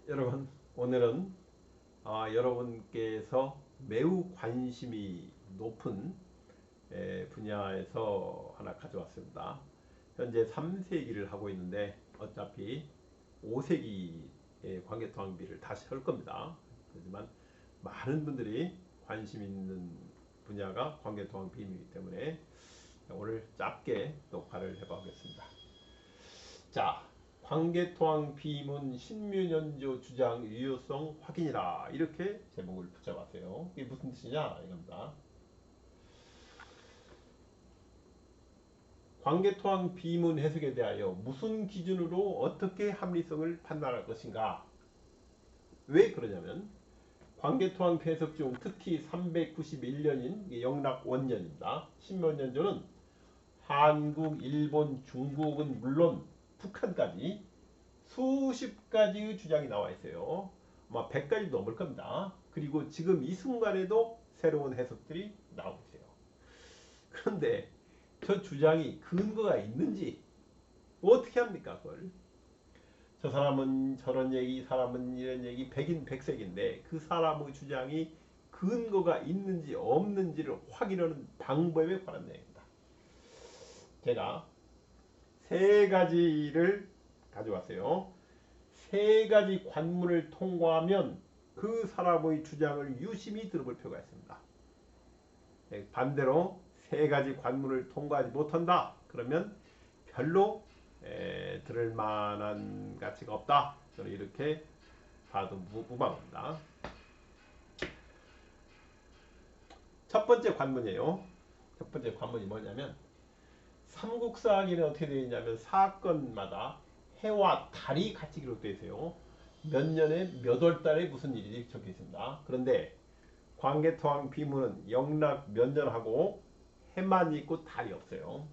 여러분, 오늘은 여러분께서 매우 관심이 높은 분야에서 하나 가져왔습니다. 현재 3세기를 하고 있는데 어차피 5세기의 관계토항비를 다시 할 겁니다. 하지만 많은 분들이 관심 있는 분야가 관계토항비이기 때문에 오늘 짧게 녹화를 해보겠습니다. 자, 관계토항 비문 신묘년조 주장 유효성 확인이라 이렇게 제목을 붙여봤어요. 이게 무슨 뜻이냐 이겁니다. 관계토항 비문 해석에 대하여 무슨 기준으로 어떻게 합리성을 판단할 것인가. 왜 그러냐면 관계토항 해석 중 특히 391년인 영락원년입니다. 신묘년조는 한국, 일본, 중국은 물론 북한까지 수십 가지의 주장이 나와 있어요. 아마 100가지 넘을 겁니다. 그리고 지금 이 순간에도 새로운 해석들이 나오고 있어요. 그런데 저 주장이 근거가 있는지 어떻게 합니까? 그걸 저 사람은 저런 얘기, 이 사람은 이런 얘기, 백인백색인데 그 사람의 주장이 근거가 있는지 없는지를 확인하는 방법에 관한 내용입니다. 제가 세 가지를 가져왔어요. 세 가지 관문을 통과하면 그 사람의 주장을 유심히 들어볼 필요가 있습니다. 반대로 세 가지 관문을 통과하지 못한다. 그러면 별로 들을 만한 가치가 없다. 저는 이렇게 봐도 무방합니다. 첫 번째 관문이에요. 첫 번째 관문이 뭐냐면 삼국사기는 어떻게 되어 있냐면 사건마다 해와 달이 같이 기록되어 있어요. 몇 년에 몇 월 달에 무슨 일이 적혀 있습니다. 그런데 관계토항 비문은 영락 몇 년하고 해만 있고 달이 없어요.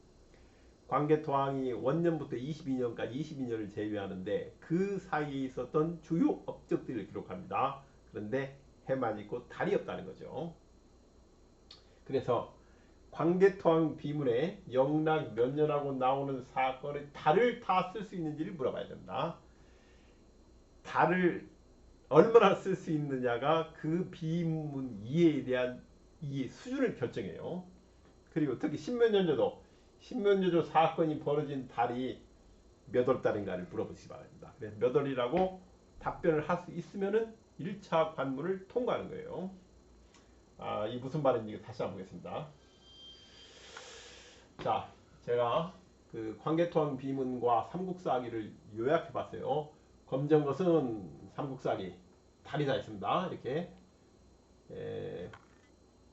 관계토항이 원년부터 22년까지 22년을 제외하는데 그 사이에 있었던 주요 업적들을 기록합니다. 그런데 해만 있고 달이 없다는 거죠. 그래서 관계토항 비문에 영락 몇 년하고 나오는 사건의 달을 다 쓸 수 있는지를 물어봐야 됩니다. 달을 얼마나 쓸 수 있느냐가 그 비문 이해에 대한 이해 수준을 결정해요. 그리고 특히 신묘년조 사건이 벌어진 달이 몇 월 달인가를 물어보시기 바랍니다. 그래서 몇 월이라고 답변을 할 수 있으면은 1차 관문을 통과하는 거예요. 이 무슨 말인지 다시 한번 보겠습니다. 자, 제가 그 관계토항 비문과 삼국사기를 요약해 봤어요. 검정 것은 삼국사기 달이 다 있습니다. 이렇게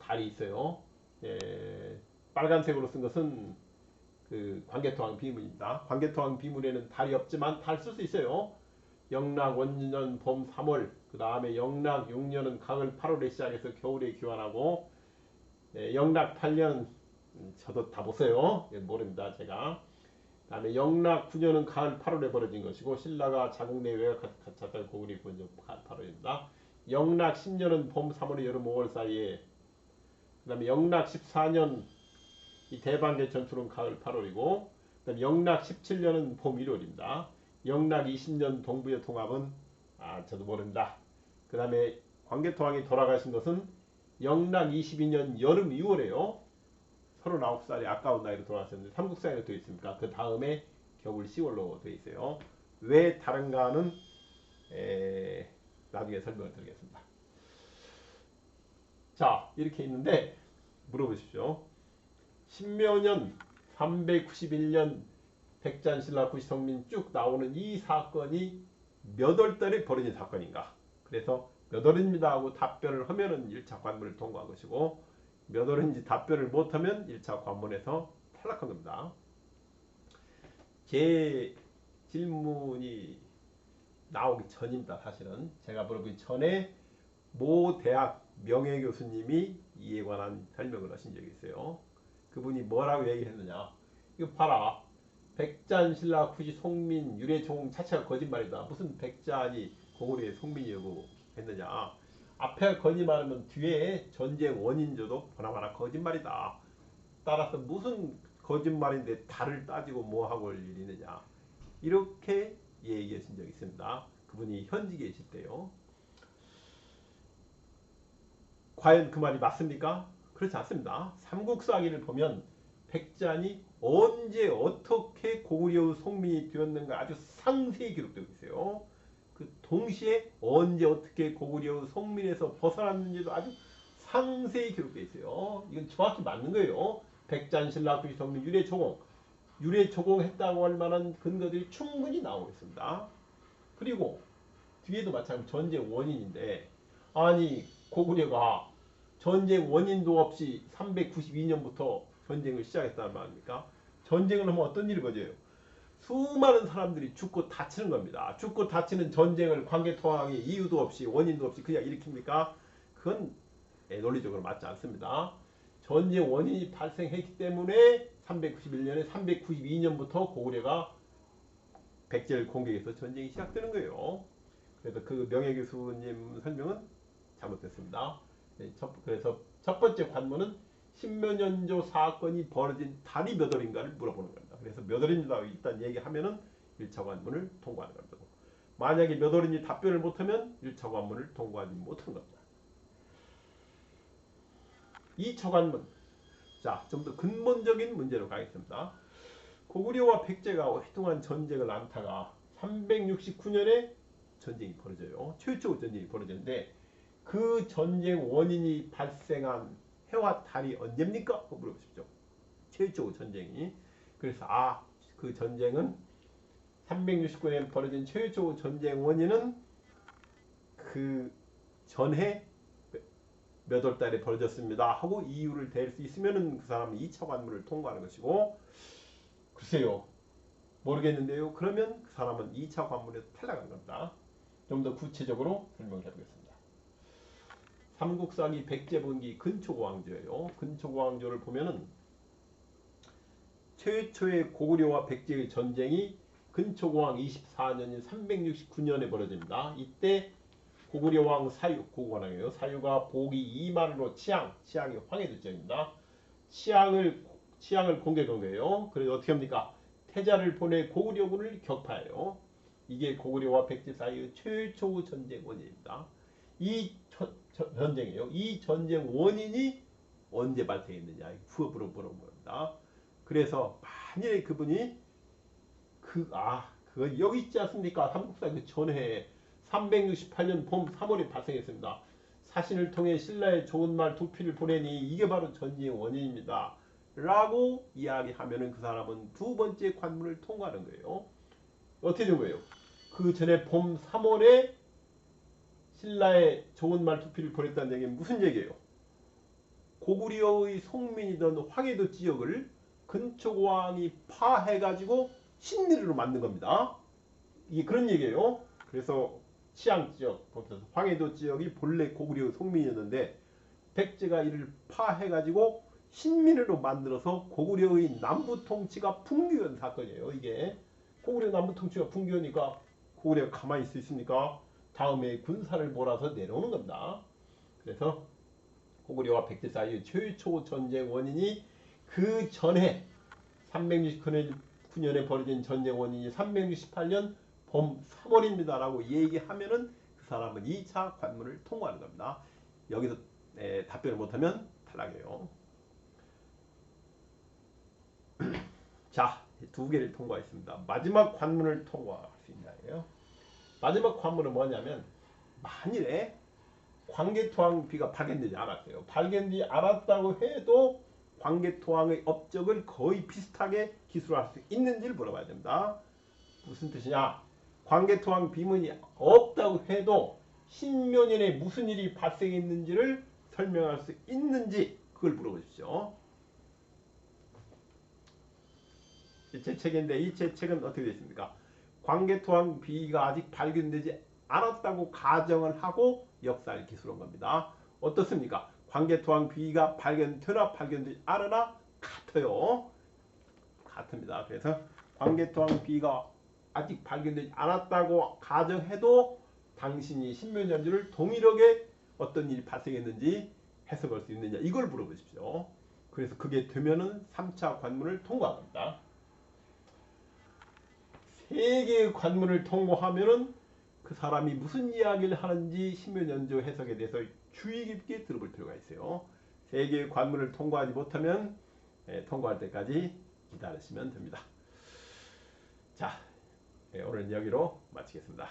달이 있어요. 빨간색으로 쓴 것은 그 관계토항 비문입니다. 관계토항 비문에는 달이 없지만 달 쓸 수 있어요. 영락 원년 봄 3월, 그 다음에 영락 6년은 가을 8월에 시작해서 겨울에 귀환하고, 영락 8년 저도 다 보세요. 모릅니다 제가. 그 다음에 영락 9년은 가을 8월에 벌어진 것이고 신라가 자국 내 외곽 갇혔던 고군이 먼저 8월입니다. 영락 10년은 봄 3월에 여름 5월 사이에, 그 다음에 영락 14년 이 대방계 전투는 가을 8월이고, 그 다음에 영락 17년은 봄 1월입니다. 영락 20년 동부의 통합은 저도 모릅니다. 그 다음에 관계토항이 돌아가신 것은 영락 22년 여름 2월에요. 39살이 아까운 나이로 돌아가셨는데 삼국사에도 되어 있습니까? 그 다음에 겨울 10월로 되어 있어요. 왜 다른가는 나중에 설명을 드리겠습니다. 자, 이렇게 있는데 물어보십시오. 신묘년 391년 백잔신라 구시성민 쭉 나오는 이 사건이 몇 월달에 벌어진 사건인가. 그래서 몇 월입니다 하고 답변을 하면은 1차 관문을 통과한 것이고, 몇 월인지 답변을 못하면 1차 관문에서 탈락한 겁니다. 제 질문이 나오기 전입니다. 사실은 제가 물어보기 전에 모 대학 명예교수님이 이에 관한 설명을 하신 적이 있어요. 그분이 뭐라고 얘기했느냐, 이거 봐라, 백잔신라 구시 송민 유래종 자체가 거짓말이다. 무슨 백잔이 고구려의 송민이라고 했느냐, 앞에 거짓말하면 뒤에 전쟁 원인조도 보나마나 거짓말이다. 따라서 무슨 거짓말인데 달을 따지고 뭐하고 할 일이 있느냐, 이렇게 얘기하신 적이 있습니다. 그분이 현직에 계실 때요. 과연 그 말이 맞습니까? 그렇지 않습니다. 삼국사기를 보면 백제한이 언제 어떻게 고구려의 송민이 되었는가 아주 상세히 기록되고 있어요. 그 동시에 언제 어떻게 고구려의 송민에서 벗어났는지도 아주 상세히 기록되어 있어요. 이건 정확히 맞는 거예요. 백제한 신라 구시송민 유래초공 유래초공했다고 할 만한 근거들이 충분히 나오고 있습니다. 그리고 뒤에도 마찬가지로 전쟁 원인인데 아니 고구려가 전쟁 원인도 없이 392년부터 전쟁을 시작했단 말입니까? 전쟁을 하면 어떤 일이 벌어져요? 수많은 사람들이 죽고 다치는 겁니다. 죽고 다치는 전쟁을 관계통항이 이유도 없이 원인도 없이 그냥 일으킵니까? 그건 논리적으로 맞지 않습니다. 전쟁 원인이 발생했기 때문에 391년에 392년부터 고구려가 백제를 공격해서 전쟁이 시작되는 거예요. 그래서 그 명예교수님 설명은 잘못됐습니다. 그래서 첫 번째 관문은 신묘년조 사건이 벌어진 달이 몇 월인가를 물어보는 겁니다. 그래서 몇 월입니다. 일단 얘기하면은 1차 관문을 통과하는 겁니다. 만약에 몇 월인지 답변을 못하면 1차 관문을 통과하지 못하는 겁니다. 2차 관문. 자, 좀 더 근본적인 문제로 가겠습니다. 고구려와 백제가 오랫동안 전쟁을 않다가 369년에 전쟁이 벌어져요. 최초 전쟁이 벌어졌는데 그 전쟁 원인이 발생한 해와 달이 언제입니까? 물어보십시오. 최초 전쟁이. 그래서 그 전쟁은 369년에 벌어진 최초 전쟁 원인은 그 전해 몇 월 달에 벌어졌습니다 하고 이유를 댈 수 있으면 그 사람은 2차 관문을 통과하는 것이고 글쎄요 모르겠는데요. 그러면 그 사람은 2차 관문에서 탈락한 겁니다. 좀 더 구체적으로 설명을 해보겠습니다. 삼국사기 백제본기 근초고왕조예요. 근초고왕조를 보면은 최초의 고구려와 백제의 전쟁이 근초고왕 24년인 369년에 벌어집니다. 이때 고구려왕 사유, 고구려왕이에요. 사유가 복이 2만으로 치앙이 황해도지역입니다. 치앙을 공격한 거예요. 그래서 어떻게 합니까? 태자를 보내 고구려군을 격파해요. 이게 고구려와 백제 사이의 최초 전쟁 원인입니다. 이 전쟁이에요. 이 전쟁 원인이 언제 발생했느냐 후업으로 물어봅니다. 그래서 만일에 그분이 그거 여기 있지 않습니까? 삼국사 그 전해 368년 봄 3월에 발생했습니다. 사신을 통해 신라의 좋은 말 두 피를 보내니 이게 바로 전쟁 원인입니다. 라고 이야기하면은 그 사람은 두 번째 관문을 통과하는 거예요. 어떻게 된 거예요? 그 전에 봄 3월에 신라의 좋은 말 두 피를 보냈다는 얘기는 무슨 얘기예요? 고구려의 송민이던 황해도 지역을 근초고왕이 파해가지고 신리로 만든 겁니다. 이게 그런 얘기예요. 그래서 치앙 지역, 황해도 지역이 본래 고구려의 송민이었는데 백제가 이를 파해가지고 신민으로 만들어서 고구려의 남부 통치가 붕괴한 사건이에요. 이게 고구려 남부 통치가 붕괴하니까 고구려가 가만히 있을 수 있습니까? 다음에 군사를 몰아서 내려오는 겁니다. 그래서 고구려와 백제 사이의 최초 전쟁 원인이 그 전에 369년에 벌어진 전쟁 원인이 368년 봄 3월입니다 라고 얘기하면은 그 사람은 2차 관문을 통과하는 겁니다. 여기서 답변을 못하면 탈락이에요. 자, 두 개를 통과했습니다. 마지막 관문을 통과할 수 있나요? 마지막 관문은 뭐냐면 만일에 광개토항비가 발견되지 않았어요. 발견되지 않았다고 해도 광개토항의 업적을 거의 비슷하게 기술할 수 있는지를 물어봐야 됩니다. 무슨 뜻이냐? 광개토항 비문이 없다고 해도 신묘년에 무슨 일이 발생했는지를 설명할 수 있는지 그걸 물어보십시오. 제 책인데 이 제 책은 어떻게 되어 있습니까? 광개토항 비가 아직 발견되지 않았다고 가정을 하고 역사를 기술한 겁니다. 어떻습니까? 광개토항 비가 발견되나 발견되지 않으나 같아요. 같습니다. 그래서 광개토항 비가 아직 발견되지 않았다고 가정해도 당신이 신묘년주를 동일하게 어떤 일이 발생했는지 해석할 수 있느냐 이걸 물어보십시오. 그래서 그게 되면은 3차 관문을 통과합니다. 3개의 관문을 통과하면은 그 그 사람이 무슨 이야기를 하는지 신묘년조 해석에 대해서 주의 깊게 들어볼 필요가 있어요. 세 개의 관문을 통과하지 못하면 통과할 때까지 기다리시면 됩니다. 자, 오늘 여기로 마치겠습니다.